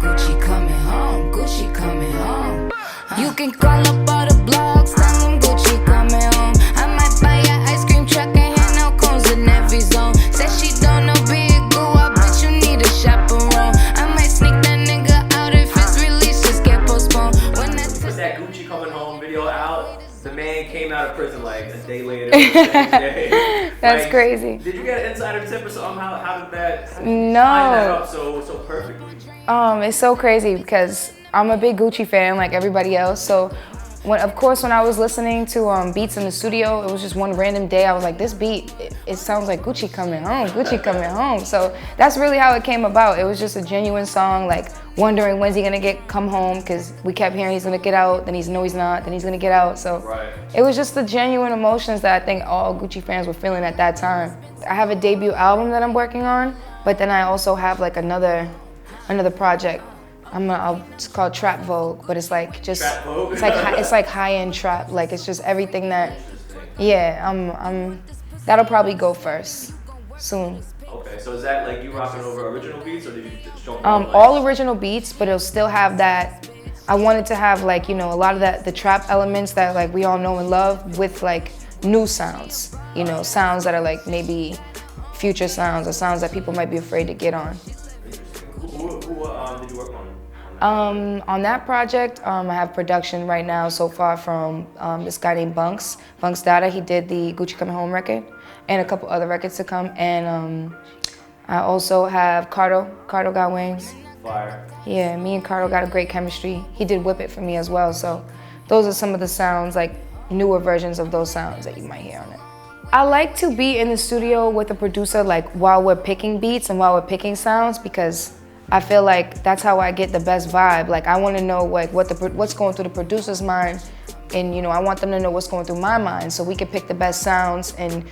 Gucci coming home, Gucci coming home. You can call up all the blogs, tell them Gucci coming home. I might buy your ice cream truck and hand out cones in every zone. Said she don't know big goo, I bet you need a chaperone. I might sneak that nigga out if his release just get postponed. When With that Gucci coming home video out, the man came out of prison like a day later. The same day. That's like, crazy. Did you get an insider tip or something? How did that No. line that up so perfectly? It's so crazy because I'm a big Gucci fan like everybody else. So when I was listening to beats in the studio, it was just one random day. I was like, this beat, it sounds like Gucci coming home, Gucci coming home. So that's really how it came about. It was just a genuine song, like wondering when's he gonna come home, because we kept hearing he's gonna get out, then he's not, then he's gonna get out. So It was just the genuine emotions that I think all Gucci fans were feeling at that time. I have a debut album that I'm working on, but then I also have like another project. It's called Trap Vogue, but it's like just Trap Vogue? it's like high-end trap. Like it's just everything that, that'll probably go first soon. Okay, so is that like you rocking over original beats, or did you just jump All original beats, but it'll still have that. I wanted to have like, a lot of the trap elements that like we all know and love with like new sounds, sounds that are like maybe future sounds or sounds that people might be afraid to get on. Who did you work on? On that project, I have production right now so far from this guy named Bunks Data. He did the Gucci Coming Home record and a couple other records to come. And I also have Cardo got wings. Fire. Yeah, me and Cardo got a great chemistry. He did Whip It for me as well. So those are some of the sounds, like newer versions of those sounds that you might hear on it. I like to be in the studio with a producer like while we're picking beats and while we're picking sounds, because I feel like that's how I get the best vibe. Like I want to know like what's going through the producer's mind, and I want them to know what's going through my mind, so we can pick the best sounds and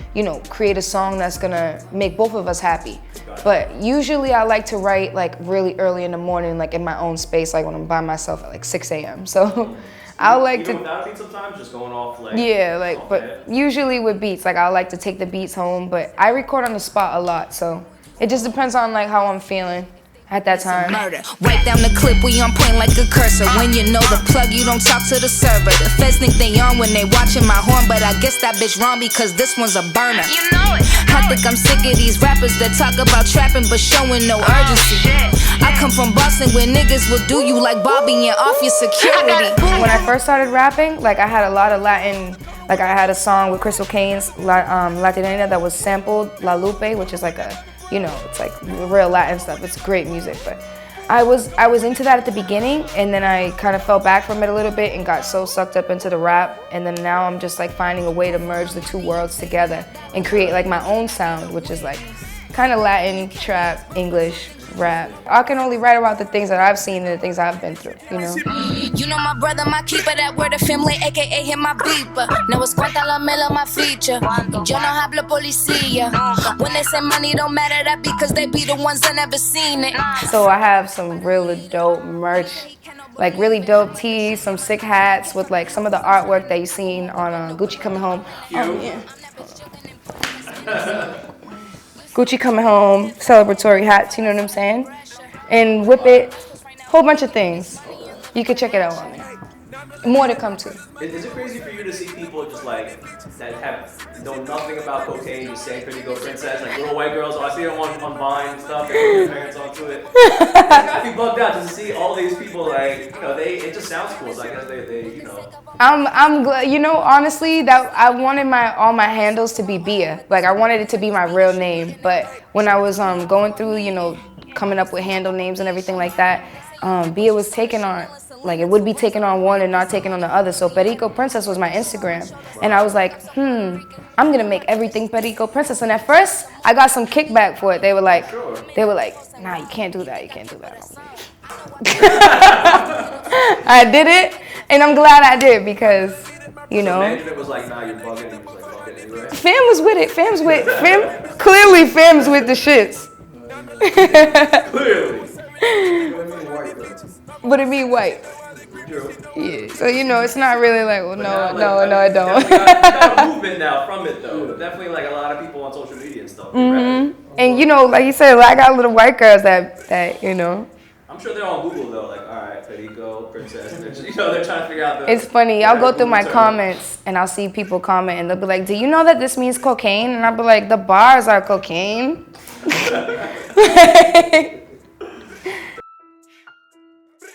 create a song that's gonna make both of us happy. But usually I like to write like really early in the morning, like in my own space, like when I'm by myself at like 6 a.m. So I like to. Without a beat sometimes, just going off like. Yeah, like but usually with beats, like I like to take the beats home, but I record on the spot a lot, so it just depends on like how I'm feeling at that time. Murder. Write down the clip, we on point like a cursor. When you know the plug, you don't talk to the server. The feds think they on when they watching my horn, but I guess that bitch wrong because this one's a burner. You know it. I think I'm sick of these rappers that talk about trapping but showing no urgency. I come from Boston where niggas will do you like Bobby and off your security. When I first started rapping, like I had a lot of Latin, like I had a song with Crystal Kane's Latinina that was sampled La Lupe, which is like a, it's like real Latin stuff. It's great music, but I was into that at the beginning, and then I kind of fell back from it a little bit and got so sucked up into the rap, and then now I'm just like finding a way to merge the two worlds together and create like my own sound, which is like kind of Latin, trap, English, rap. I can only write about the things that I've seen and the things I've been through, You know my brother, my keeper, that word of family, aka hit my beeper. No es cuenta la mela, my feature. Yo no hablo policía. When they say money don't matter, that because they be the ones that never seen it. So I have some really dope merch, like really dope tees, some sick hats with like some of the artwork that you've seen on Gucci Coming Home. Oh yeah. Gucci Coming Home, celebratory hats, you know what I'm saying? And Whip It, whole bunch of things. You can check it out on there. More to come to. Is it crazy for you to see people just like that know nothing about cocaine, just saying "Pretty Go Princess," like little white girls? Oh, I see them on Vine and stuff. They put their parents onto it. I'd be bugged out just to see all these people like it just sounds cool. So I guess they. I'm glad, honestly, that I wanted all my handles to be Bia. Like I wanted it to be my real name, but when I was going through, coming up with handle names and everything like that, Bia was taken on. Like it would be taken on one and not taken on the other. So Perico Princess was my Instagram. And I was like, I'm gonna make everything Perico Princess. And at first I got some kickback for it. They were like, nah, you can't do that. I did it, and I'm glad I did because, So management was like, nah, you're bugging, and you was like, fuck it anyway. Fam was with it. Clearly Fam's with the shits. Clearly. But it be white. True. Yeah. So it's not really like, well, no, I don't. You got a movement now from it though. Definitely like a lot of people on social media and stuff. Mm-hmm. And like you said, I got little white girls that. I'm I'm sure they're on Google though, like, all right, Perico, Princess, you know, they're trying to figure out the. It's funny. I'll go through my term. comments and I'll see people comment and they'll be like, "Do you know that this means cocaine?" And I'll be like, "The bars are cocaine."